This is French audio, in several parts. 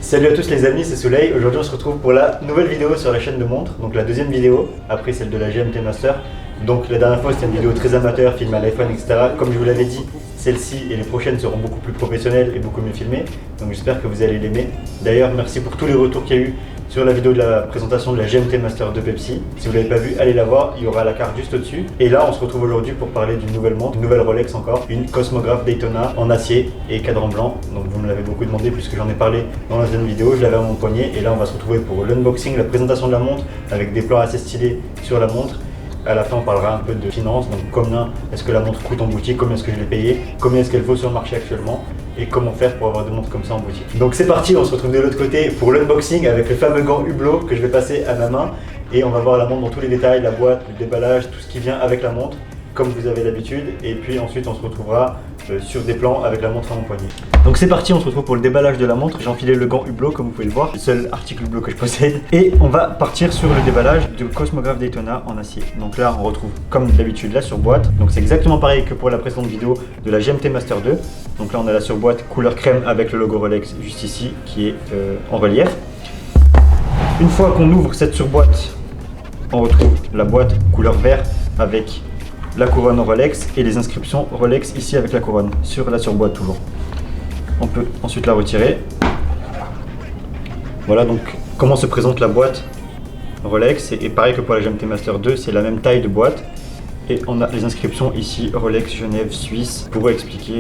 Salut à tous les amis, c'est Soleil. Aujourd'hui on se retrouve pour la nouvelle vidéo sur la chaîne de montres, donc la deuxième vidéo, après celle de la GMT Master. Donc la dernière fois c'était une vidéo très amateur, filmée à l'iPhone, etc. Comme je vous l'avais dit, celle-ci et les prochaines seront beaucoup plus professionnelles et beaucoup mieux filmées. Donc j'espère que vous allez l'aimer. D'ailleurs merci pour tous les retours qu'il y a eu sur la vidéo de la présentation de la GMT Master 2 Pepsi. Si vous ne l'avez pas vu, allez la voir, il y aura la carte juste au-dessus. Et là on se retrouve aujourd'hui pour parler d'une nouvelle montre, une nouvelle Rolex encore, une Cosmograph Daytona en acier et cadran blanc. Donc vous me l'avez beaucoup demandé puisque j'en ai parlé dans la deuxième vidéo, je l'avais à mon poignet. Et là on va se retrouver pour l'unboxing, la présentation de la montre avec des plans assez stylés sur la montre. À la fin, on parlera un peu de finances, donc combien est-ce que la montre coûte en boutique, combien est-ce que je l'ai payé, combien est-ce qu'elle vaut sur le marché actuellement et comment faire pour avoir des montres comme ça en boutique. Donc c'est parti, on se retrouve de l'autre côté pour l'unboxing avec le fameux gant Hublot que je vais passer à ma main et on va voir la montre dans tous les détails, la boîte, le déballage, tout ce qui vient avec la montre comme vous avez l'habitude et puis ensuite on se retrouvera sur des plans avec la montre à mon poignet. Donc c'est parti, on se retrouve pour le déballage de la montre. J'ai enfilé le gant Hublot comme vous pouvez le voir, le seul article Hublot que je possède. Et on va partir sur le déballage du Cosmograph Daytona en acier. Donc là on retrouve comme d'habitude la surboîte. Donc c'est exactement pareil que pour la précédente vidéo de la GMT Master 2. Donc là on a la surboîte couleur crème avec le logo Rolex juste ici qui est en relief. Une fois qu'on ouvre cette surboîte, on retrouve la boîte couleur vert avec la couronne Rolex et les inscriptions Rolex ici avec la couronne sur la surboîte toujours. On peut ensuite la retirer. Voilà donc comment se présente la boîte Rolex et pareil que pour la GMT Master 2, c'est la même taille de boîte et on a les inscriptions ici Rolex Genève Suisse pour expliquer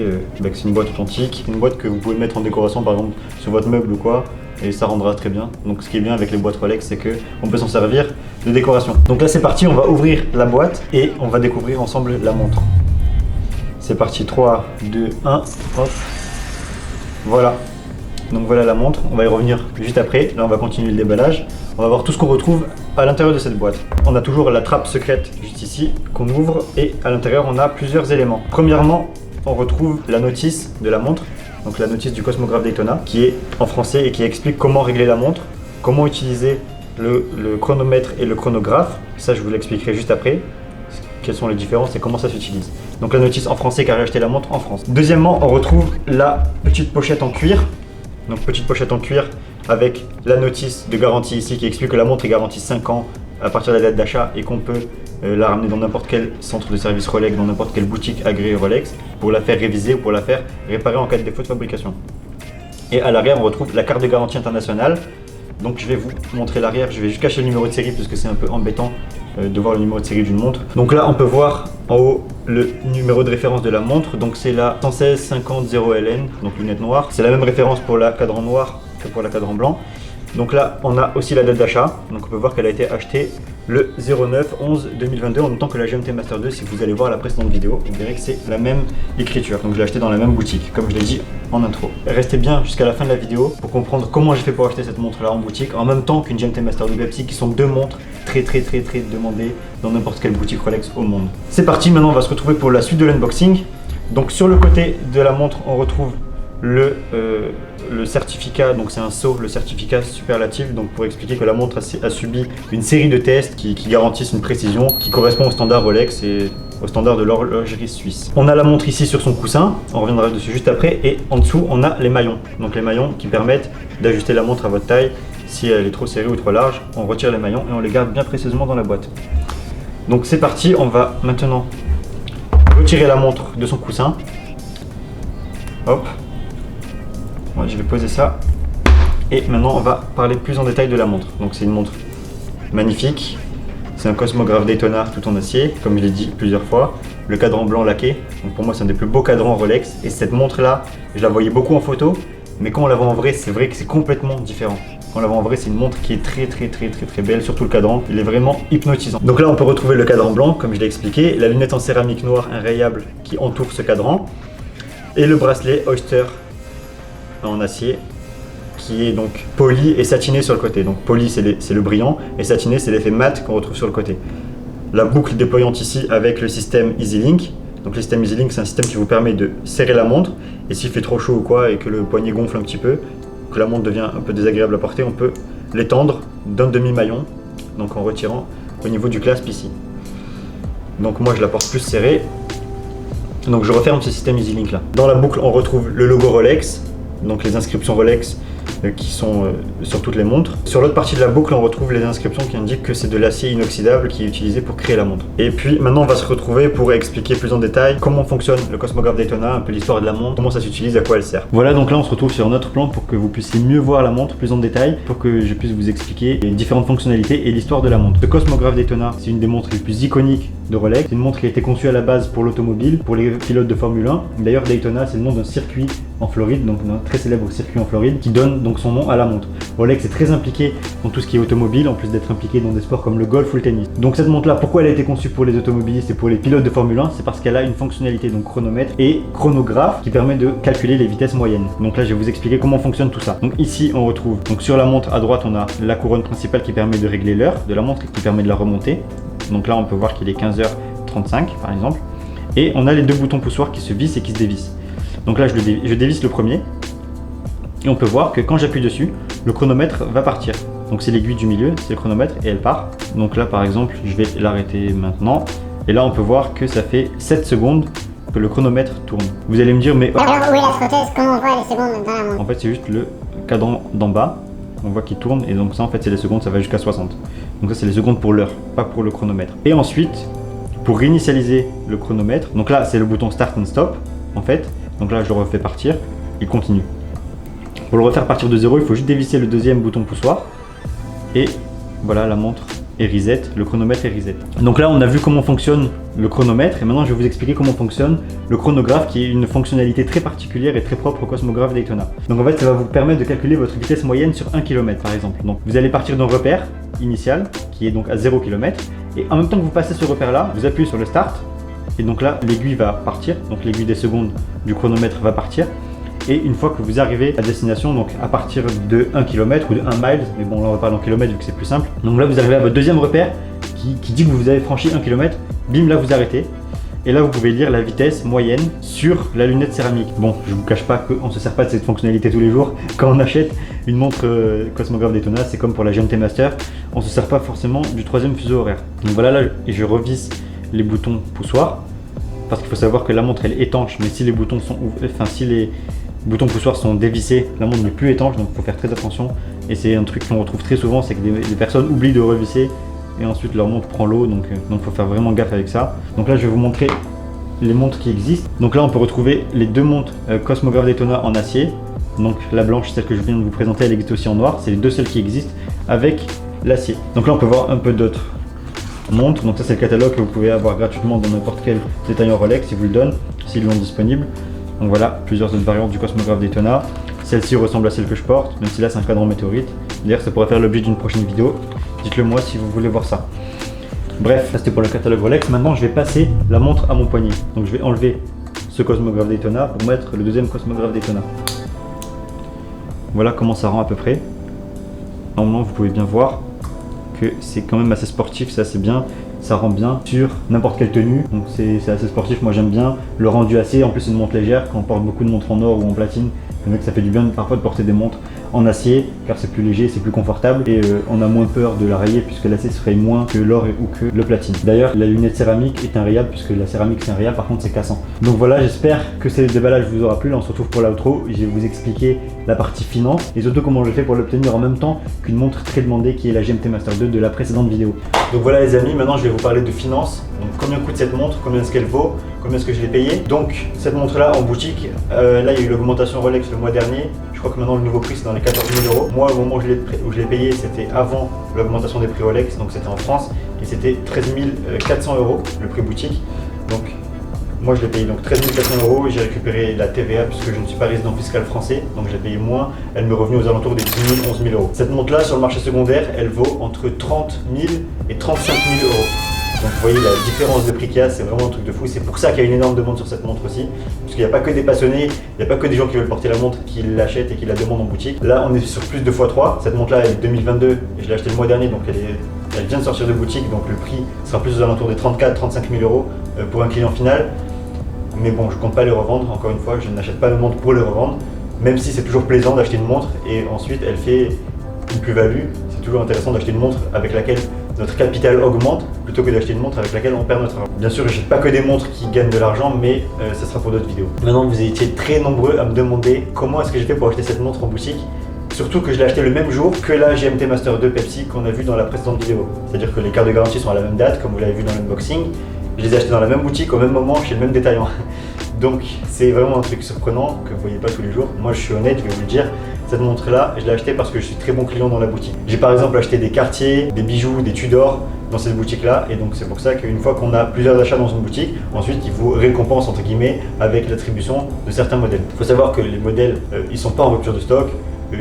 que c'est une boîte authentique, une boîte que vous pouvez mettre en décoration par exemple sur votre meuble ou quoi et ça rendra très bien. Donc ce qui est bien avec les boîtes Rolex c'est qu'on peut s'en servir de décoration. Donc là c'est parti, on va ouvrir la boîte et on va découvrir ensemble la montre. C'est parti, 3, 2, 1, hop. Voilà. Donc voilà la montre, on va y revenir juste après. Là on va continuer le déballage. On va voir tout ce qu'on retrouve à l'intérieur de cette boîte. On a toujours la trappe secrète juste ici qu'on ouvre et à l'intérieur on a plusieurs éléments. Premièrement, on retrouve la notice de la montre. Donc la notice du Cosmograph Daytona qui est en français et qui explique comment régler la montre, comment utiliser le chronomètre et le chronographe. Ça je vous l'expliquerai juste après, quelles sont les différences et comment ça s'utilise. Donc la notice en français car j'ai acheté la montre en France. Deuxièmement, on retrouve la petite pochette en cuir. Donc petite pochette en cuir avec la notice de garantie ici qui explique que la montre est garantie 5 ans à partir de la date d'achat et qu'on peut la ramener dans n'importe quel centre de service Rolex, dans n'importe quelle boutique agréée Rolex pour la faire réviser ou pour la faire réparer en cas de défaut de fabrication. Et à l'arrière, on retrouve la carte de garantie internationale. Donc je vais vous montrer l'arrière, je vais juste cacher le numéro de série parce que c'est un peu embêtant de voir le numéro de série d'une montre. Donc là, on peut voir en haut le numéro de référence de la montre. Donc c'est la 116 50 0LN, donc lunettes noires. C'est la même référence pour la cadran noir que pour la cadran blanc. Donc là, on a aussi la date d'achat. Donc on peut voir qu'elle a été achetée le 09/11/2022 en même temps que la GMT Master 2. Si vous allez voir la précédente vidéo, vous verrez que c'est la même écriture. Donc je l'ai acheté dans la même boutique, comme je l'ai dit en intro. Restez bien jusqu'à la fin de la vidéo pour comprendre comment j'ai fait pour acheter cette montre là en boutique en même temps qu'une GMT Master 2 Pepsi qui sont deux montres très demandées dans n'importe quelle boutique Rolex au monde. C'est parti, maintenant on va se retrouver pour la suite de l'unboxing. Donc sur le côté de la montre, on retrouve le certificat, donc c'est un sceau, le certificat superlatif, donc pour expliquer que la montre a subi une série de tests qui garantissent une précision qui correspond au standard Rolex et au standard de l'horlogerie suisse. On a la montre ici sur son coussin, on reviendra dessus juste après, et en dessous on a les maillons, donc les maillons qui permettent d'ajuster la montre à votre taille. Si elle est trop serrée ou trop large, on retire les maillons et on les garde bien précisément dans la boîte. Donc c'est parti, on va maintenant retirer la montre de son coussin. Hop. Ouais, je vais poser ça et maintenant on va parler plus en détail de la montre. Donc c'est une montre magnifique, c'est un Cosmograph Daytona tout en acier comme je l'ai dit plusieurs fois, le cadran blanc laqué, donc pour moi c'est un des plus beaux cadrans Rolex et cette montre là je la voyais beaucoup en photo mais quand on la voit en vrai c'est vrai que c'est complètement différent. Quand on la voit en vrai c'est une montre qui est très belle, surtout le cadran, il est vraiment hypnotisant. Donc là on peut retrouver le cadran blanc comme je l'ai expliqué, la lunette en céramique noire inrayable qui entoure ce cadran et le bracelet Oyster en acier qui est donc poli et satiné sur le côté. Donc poli c'est le brillant et satiné c'est l'effet mat qu'on retrouve sur le côté. La boucle déployante ici avec le système EasyLink. Donc le système EasyLink c'est un système qui vous permet de serrer la montre et s'il fait trop chaud ou quoi et que le poignet gonfle un petit peu, que la montre devient un peu désagréable à porter, on peut l'étendre d'un demi-maillon, donc en retirant au niveau du clasp ici. Donc moi je la porte plus serrée. Donc je referme ce système EasyLink là. Dans la boucle on retrouve le logo Rolex, donc les inscriptions Rolex qui sont sur toutes les montres. Sur l'autre partie de la boucle, on retrouve les inscriptions qui indiquent que c'est de l'acier inoxydable qui est utilisé pour créer la montre. Et puis maintenant, on va se retrouver pour expliquer plus en détail comment fonctionne le Cosmographe Daytona, un peu l'histoire de la montre, comment ça s'utilise, à quoi elle sert. Voilà, donc là on se retrouve sur notre plan pour que vous puissiez mieux voir la montre plus en détail, pour que je puisse vous expliquer les différentes fonctionnalités et l'histoire de la montre. Le Cosmographe Daytona, c'est une des montres les plus iconiques de Rolex. C'est une montre qui a été conçue à la base pour l'automobile, pour les pilotes de Formule 1. D'ailleurs, Daytona, c'est le nom d'un circuit en Floride, donc un très célèbre circuit en Floride, qui donne donc son nom à la montre. Rolex est très impliqué dans tout ce qui est automobile, en plus d'être impliqué dans des sports comme le golf ou le tennis. Donc cette montre-là, pourquoi elle a été conçue pour les automobilistes et pour les pilotes de Formule 1? C'est parce qu'elle a une fonctionnalité, donc chronomètre et chronographe, qui permet de calculer les vitesses moyennes. Donc là, je vais vous expliquer comment fonctionne tout ça. Donc ici, on retrouve, donc sur la montre à droite, on a la couronne principale qui permet de régler l'heure de la montre et qui permet de la remonter. Donc là, on peut voir qu'il est 15h35 par exemple. Et on a les deux boutons poussoirs qui se vissent et qui se dévissent. Donc là, je dévisse le premier. Et on peut voir que quand j'appuie dessus, le chronomètre va partir. Donc c'est l'aiguille du milieu, c'est le chronomètre et elle part. Donc là, par exemple, je vais l'arrêter maintenant. Et là, on peut voir que ça fait 7 secondes que le chronomètre tourne. Vous allez me dire, mais... Alors, où est la frotteuse? Comment on voit les secondes dans la montre? En fait, c'est juste le cadran d'en bas. On voit qu'il tourne et donc ça, en fait, c'est les secondes, ça va jusqu'à 60. Donc ça, c'est les secondes pour l'heure, pas pour le chronomètre. Et ensuite, pour réinitialiser le chronomètre, donc là, c'est le bouton Start and Stop, en fait. Donc là, je le refais partir, il continue. Pour le refaire partir de 0, il faut juste dévisser le deuxième bouton poussoir. Et voilà, la montre est reset, le chronomètre est reset. Donc là, on a vu comment fonctionne le chronomètre. Et maintenant, je vais vous expliquer comment fonctionne le chronographe, qui est une fonctionnalité très particulière et très propre au Cosmographe Daytona. Donc en fait, ça va vous permettre de calculer votre vitesse moyenne sur 1 km, par exemple. Donc vous allez partir d'un repère initial, qui est donc à 0 km. Et en même temps que vous passez ce repère-là, vous appuyez sur le Start. Et donc là, l'aiguille va partir. Donc l'aiguille des secondes du chronomètre va partir. Et une fois que vous arrivez à destination, donc à partir de 1 km ou de 1 mile, mais bon là on va parler en kilomètres vu que c'est plus simple. Donc là vous arrivez à votre deuxième repère qui dit que vous avez franchi 1 km, bim, là vous arrêtez. Et là vous pouvez lire la vitesse moyenne sur la lunette céramique. Bon, je vous cache pas qu'on ne se sert pas de cette fonctionnalité tous les jours. Quand on achète une montre Cosmographe Daytona, c'est comme pour la GMT Master, on ne se sert pas forcément du troisième fuseau horaire. Donc voilà, là je revisse les boutons poussoirs, parce qu'il faut savoir que la montre elle est étanche, mais si les boutons sont si les boutons poussoirs sont dévissés, la montre n'est plus étanche, donc il faut faire très attention. Et c'est un truc qu'on retrouve très souvent, c'est que des personnes oublient de revisser et ensuite leur montre prend l'eau, donc faut faire vraiment gaffe avec ça. Donc là je vais vous montrer les montres qui existent. Donc là on peut retrouver les deux montres Cosmographe Daytona en acier. Donc la blanche, celle que je viens de vous présenter, elle existe aussi en noir, c'est les deux seules qui existent avec l'acier. Donc là on peut voir un peu d'autres montres. Donc ça c'est le catalogue que vous pouvez avoir gratuitement dans n'importe quel détaillant Rolex, si vous le donnent, s'ils l'ont disponible. Donc voilà, plusieurs autres variantes du Cosmographe Daytona. Celle-ci ressemble à celle que je porte, même si là c'est un cadran météorite. D'ailleurs ça pourrait faire l'objet d'une prochaine vidéo. Dites-le moi si vous voulez voir ça. Bref, ça c'était pour le catalogue Rolex. Maintenant je vais passer la montre à mon poignet. Donc je vais enlever ce Cosmographe Daytona pour mettre le deuxième Cosmographe Daytona. Voilà comment ça rend à peu près. Normalement vous pouvez bien voir que c'est quand même assez sportif, c'est assez bien. Ça rend bien sur n'importe quelle tenue, donc c'est assez sportif, moi j'aime bien le rendu acier. En plus c'est une montre légère, quand on porte beaucoup de montres en or ou en platine, ça fait du bien parfois de porter des montres en acier, car c'est plus léger, c'est plus confortable et on a moins peur de la rayer puisque l'acier se raye moins que l'or ou que le platine. D'ailleurs la lunette céramique est inrayable puisque la céramique c'est inrayable, par contre c'est cassant. Donc voilà, j'espère que ce déballage vous aura plu. Là on se retrouve pour l'outro, je vais vous expliquer la partie finance et surtout comment je fais pour l'obtenir en même temps qu'une montre très demandée qui est la GMT Master 2 de la précédente vidéo. Donc voilà les amis, maintenant je vais vous parler de finance. Donc combien coûte cette montre, combien est-ce qu'elle vaut, combien est-ce que je l'ai payée. Donc cette montre là en boutique, là il y a eu l'augmentation Rolex le mois dernier. Je crois que maintenant le nouveau prix c'est dans les 14 000 €. Moi au moment où je l'ai payé c'était avant l'augmentation des prix Rolex, donc c'était en France et c'était 13 400 € le prix boutique. Donc moi je l'ai payé donc 13 400 €, j'ai récupéré la TVA puisque je ne suis pas résident fiscal français, donc j'ai payé moins, elle me revenue aux alentours des 10 000, 11 000 €. Cette montre là sur le marché secondaire, elle vaut entre 30 000 et 35 000 €. Donc vous voyez la différence de prix qu'il y a, c'est vraiment un truc de fou. C'est pour ça qu'il y a une énorme demande sur cette montre aussi. Parce qu'il n'y a pas que des passionnés, il n'y a pas que des gens qui veulent porter la montre qui l'achètent et qui la demandent en boutique. Là on est sur plus de x3. Cette montre là elle est 2022 et je l'ai achetée le mois dernier, donc elle vient de sortir de boutique. Donc le prix sera plus aux alentours des 34-35 000 € pour un client final. Mais bon, je compte pas les revendre, encore une fois, je n'achète pas une montre pour les revendre. Même si c'est toujours plaisant d'acheter une montre et ensuite elle fait une plus-value. C'est toujours intéressant d'acheter une montre avec laquelle notre capital augmente plutôt que d'acheter une montre avec laquelle on perd notre argent. Bien sûr, je n'achète pas que des montres qui gagnent de l'argent, mais ça sera pour d'autres vidéos. Maintenant, vous étiez très nombreux à me demander comment est-ce que j'ai fait pour acheter cette montre en boutique. Surtout que je l'ai acheté le même jour que la GMT Master 2 Pepsi qu'on a vu dans la précédente vidéo. C'est-à-dire que les cartes de garantie sont à la même date, comme vous l'avez vu dans l'unboxing. Je les ai achetés dans la même boutique, au même moment, chez le même détaillant. Donc c'est vraiment un truc surprenant que vous voyez pas tous les jours. Moi je suis honnête, je vais vous le dire, cette montre là, je l'ai achetée parce que je suis très bon client dans la boutique. J'ai par exemple acheté des Cartier, des bijoux, des Tudor dans cette boutique là, et donc c'est pour ça qu'une fois qu'on a plusieurs achats dans une boutique, ensuite ils vous récompensent entre guillemets avec l'attribution de certains modèles. Il faut savoir que les modèles, ils sont pas en rupture de stock.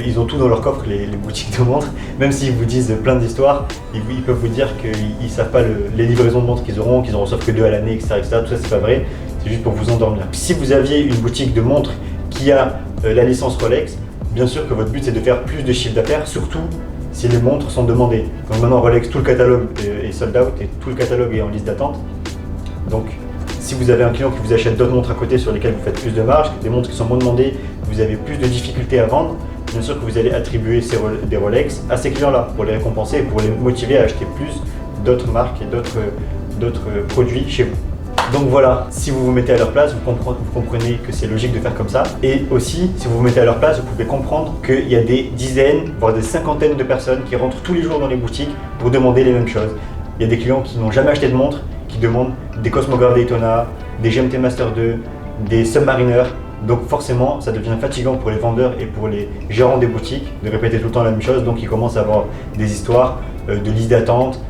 Ils ont tout dans leur coffre, les boutiques de montres. Même s'ils vous disent plein d'histoires, ils peuvent vous dire qu'ils savent pas les livraisons de montres qu'ils auront, qu'ils en reçoivent que 2 à l'année, etc., etc. Tout ça c'est pas vrai, c'est juste pour vous endormir. Si vous aviez une boutique de montres qui a la licence Rolex, bien sûr que votre but c'est de faire plus de chiffre d'affaires, surtout si les montres sont demandées. Donc maintenant Rolex, tout le catalogue est sold out et tout le catalogue est en liste d'attente. Donc si vous avez un client qui vous achète d'autres montres à côté sur lesquelles vous faites plus de marge, des montres qui sont moins demandées, vous avez plus de difficultés à vendre, bien sûr que vous allez attribuer des Rolex à ces clients-là pour les récompenser et pour les motiver à acheter plus d'autres marques et d'autres produits chez vous. Donc voilà, si vous vous mettez à leur place, vous comprenez que c'est logique de faire comme ça. Et aussi, si vous vous mettez à leur place, vous pouvez comprendre qu'il y a des dizaines, voire des cinquantaines de personnes qui rentrent tous les jours dans les boutiques pour demander les mêmes choses. Il y a des clients qui n'ont jamais acheté de montre, qui demandent des Cosmograph Daytona, des GMT Master 2, des Submariner. Donc forcément, ça devient fatigant pour les vendeurs et pour les gérants des boutiques de répéter tout le temps la même chose. Donc ils commencent à avoir des histoires de listes d'attente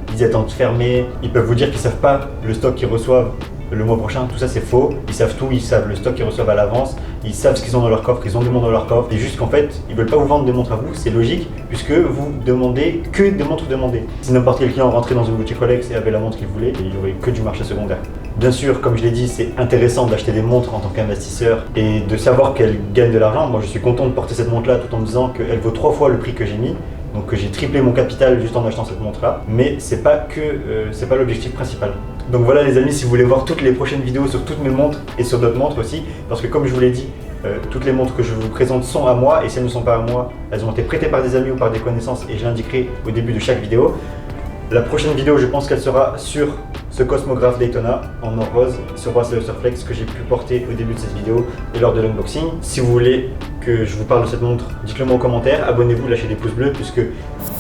fermées. Ils peuvent vous dire qu'ils ne savent pas le stock qu'ils reçoivent le mois prochain. Tout ça c'est faux. Ils savent tout, ils savent le stock qu'ils reçoivent à l'avance. Ils savent ce qu'ils ont dans leur coffre, ils ont des montres dans leur coffre. Et juste qu'en fait, ils ne veulent pas vous vendre des montres à vous. C'est logique puisque vous demandez que des montres demandées. Si n'importe quel client rentrait dans une boutique Rolex et avait la montre qu'il voulait, il n'y aurait que du marché secondaire. Bien sûr, comme je l'ai dit, c'est intéressant d'acheter des montres en tant qu'investisseur et de savoir qu'elles gagnent de l'argent. Moi, je suis content de porter cette montre-là tout en me disant qu'elle vaut 3 fois le prix que j'ai mis. Donc que j'ai triplé mon capital juste en achetant cette montre-là. Mais c'est pas l'objectif principal. Donc voilà les amis, si vous voulez voir toutes les prochaines vidéos sur toutes mes montres et sur d'autres montres aussi, parce que comme je vous l'ai dit, toutes les montres que je vous présente sont à moi et si elles ne sont pas à moi, elles ont été prêtées par des amis ou par des connaissances et je l'indiquerai au début de chaque vidéo. La prochaine vidéo, je pense qu'elle sera sur ce Cosmograph Daytona en or rose sur bracelet Flex que j'ai pu porter au début de cette vidéo et lors de l'unboxing. Si vous voulez que je vous parle de cette montre, dites-le moi en commentaire, abonnez-vous, lâchez des pouces bleus puisque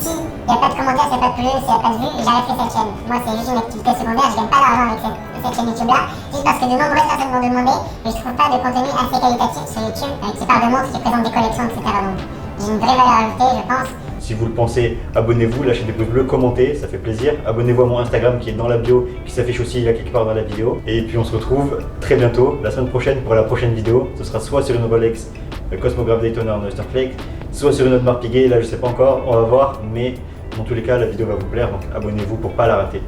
Si il n'y a pas de commentaires, s'il n'y a pas de plus, s'il n'y a pas de vues, j'arrêterai cette chaîne. Moi c'est juste une activité secondaire, je gagne pas d'argent avec cette chaîne YouTube là, juste parce que de nombreuses personnes m'ont demandé et je trouve pas de contenu assez qualitatif sur YouTube qui parle de montres, qui présente des collections, etc. Donc j'ai une vraie valeur ajoutée je pense. si vous le pensez, abonnez-vous, lâchez des pouces bleus, commentez, ça fait plaisir. Abonnez-vous à mon Instagram qui est dans la bio, qui s'affiche aussi là quelque part dans la vidéo. Et puis on se retrouve très bientôt, la semaine prochaine pour la prochaine vidéo. Ce sera soit sur une Rolex Cosmograph Daytona en Oyster Flex, soit sur une autre marque Piguet, là je sais pas encore, on va voir. Mais dans tous les cas, la vidéo va vous plaire, donc abonnez-vous pour pas la rater.